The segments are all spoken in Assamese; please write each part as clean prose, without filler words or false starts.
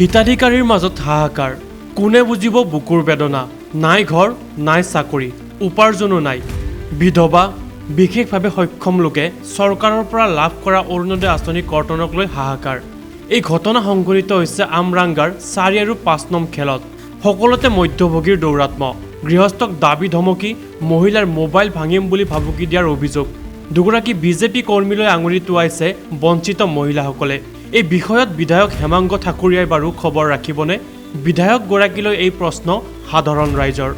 হিতাধিকাৰীৰ মাজত হাহাকাৰ কোনে বুজিব বুকুৰ বেদনা নাই ঘৰ নাই চাকৰি উপাৰ্জনো নাই বিধৱা বিশেষভাৱে সক্ষম লোকে চৰকাৰৰ পৰা লাভ কৰা অৰুণোদয় আঁচনি কৰ্তনক লৈ হাহাকাৰ এই ঘটনা সংঘটিত হৈছে আমৰাংগাৰ 4 আৰু 5 নং খেলত সকলোতে মধ্যভোগীৰ দৌৰাত্ম গৃহস্থক দাবী ধমকি মহিলাৰ মোবাইল ভাঙিম বুলি ভাবুকি দিয়াৰ অভিযোগ দুগৰাকী বিজেপি কৰ্মীলৈ আঙুলি টুৱাইছে বঞ্চিত মহিলাসকলে এই বিষয়ত বিধায়ক হেমাংগ ঠাকুৰীয়াই বাৰু খবৰ ৰাখিবনে বিধায়ক গৰাকীলৈ এই প্ৰশ্ন সাধাৰণ ৰাইজৰ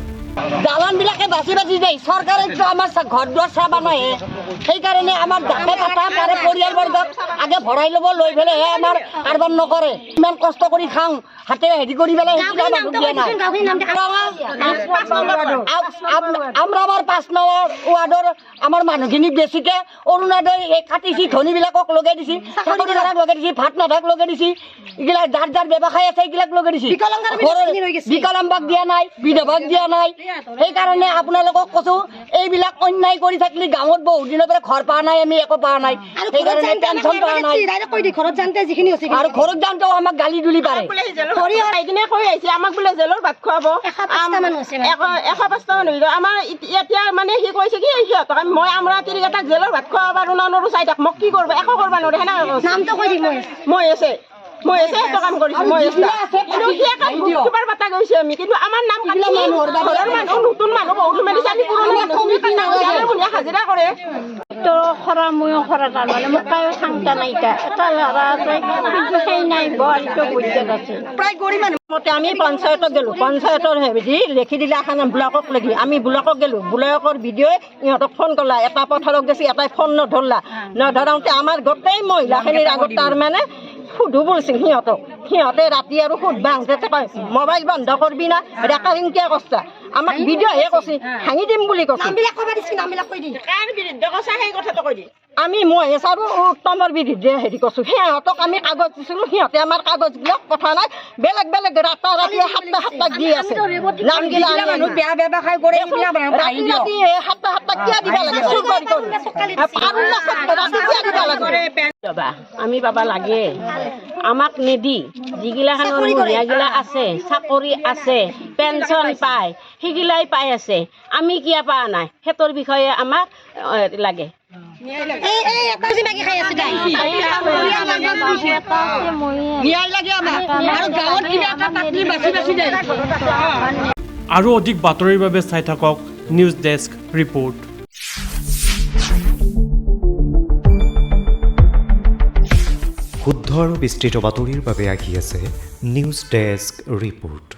দালানবিলাকে বাছি বাছি দেই চৰকাৰে তো আমাৰ ঘৰ দুৱাৰ চাহ বনায় সেইকাৰণে আমাৰ দাপে পাতা তাৰে পৰিয়ালবৰ্গক আগে ভৰাই ল'ব লৈ পেলাইহে আমাৰ কাৰবাৰ নকৰে ইমান কষ্ট কৰি খাওঁ হাতে হেৰি কৰি পেলাই আমৰা আমাৰ 5 নম্বৰ ওয়াৰ্ডৰ আমাৰ মানুহখিনিক বেছিকে অৰুণোদয় কাটিছি ধনীবিলাকক লগাই দিছি চাকৰিদাৰক লগাই দিছি ভাত নাথাক লগাই দিছি এইগিলা যাৰ যাৰ ব্যৱসায় আছে এইগিলাক লগাই দিছি বিকলাংগক দিয়া নাই বিধৱাক দিয়া নাই সেইকাৰণে আপোনালোকক কৈছো এইবিলাক অন্যায় কৰি থাকিলে গাঁৱত বহুত দিনৰ পৰা ঘৰ পোৱা নাই আমি একো পোৱা নাই সেইকাৰণে পেঞ্চন পোৱা নাই ঘৰত যাওঁতে যিখিনি হৈছে আৰু ঘৰত যাওঁতেও আমাক গালি দুলি পাৰে কৈ আহিছে আমাক বোলে জেলৰ ভাত খুৱাব 105টা মানুহ আমাৰ এতিয়া মানে সি কৈছে কি সিহঁতক মই আমৰা তিৰিকেইটাক জেলৰ ভাত খুৱাব পাৰো নৰো চাই তাক মোক কি কৰিব একো কৰিব নোৱাৰে হেনা নামটো কৈ দিম মই আছে এটা কাম কৰিছো মই কিবাৰ বাতা গৈছে আমি কিন্তু আমাৰ নাম কাটি ঘৰৰ মানুহ নতুন মানুহ বহুত মেডিছে আমি পুৰণি মানুহ হাজিৰা কৰে তো খৰা ময়ো খৰা তাৰমানে মোক কায়ো থাংতা নাইতা এটা ল'ৰা আছে কিন্তু সেই নাই বোৱাৰীটো বুজাত আছে প্ৰায় গৰিব মতে আমি পঞ্চায়তত গেলো পঞ্চায়তৰ হেৰি লিখি দিলে এখন ব্লকক লাগি আমি ব্লকক গেলো ব্লকৰ ভিডিঅ' ইহঁতক ফোন কৰলা এটা পথাৰত গেছি এটাই ফোন নধৰাওঁতে আমাৰ গোটেই মহিলাখিনিৰ আগত তাৰমানে সুধো বলছিল সিহঁতে ৰাতি আৰু সুধ ভাঙতে কয় মোবাইল বন্ধ কৰবি না ৰেকৰ্ডিং কিয় কষ্ট আমাক ভিডিঅ'হে কৈছে ভাঙি দিম বুলি কৈছে আমি মহেশ আৰু উত্তমৰ বিৰুদ্ধে হেৰি কৈছো সিহঁতক আমি কাগজ দিছিলো সিহঁতে আমাৰ কাগজবিলাক কথা নাই বেলেগ বেলেগ ৰাতি 7টা দি আছে নামগিলা বেয়া ব্যৱসায় কৰে ৰাতি 7টা কিয় দিব লাগে আমি পাবা লাগে আমাক নিদি যিগিলাখানৰ মহিলাগিলা আছে চাকৰি আছে পেঞ্চন পায় সেইগিলাই পাই আছে আমি কিয় পোৱা নাই সেইটোৰ বিষয়ে আমাক লাগে আৰু অধিক বাতৰিৰ বাবে চাই থাকক নিউজ ডেস্ক ৰিপৰ্ট শুদ্ধ আৰু বিস্তৃত বাতৰিৰ বাবে আহি আছে নিউজ ডেস্ক ৰিপৰ্ট।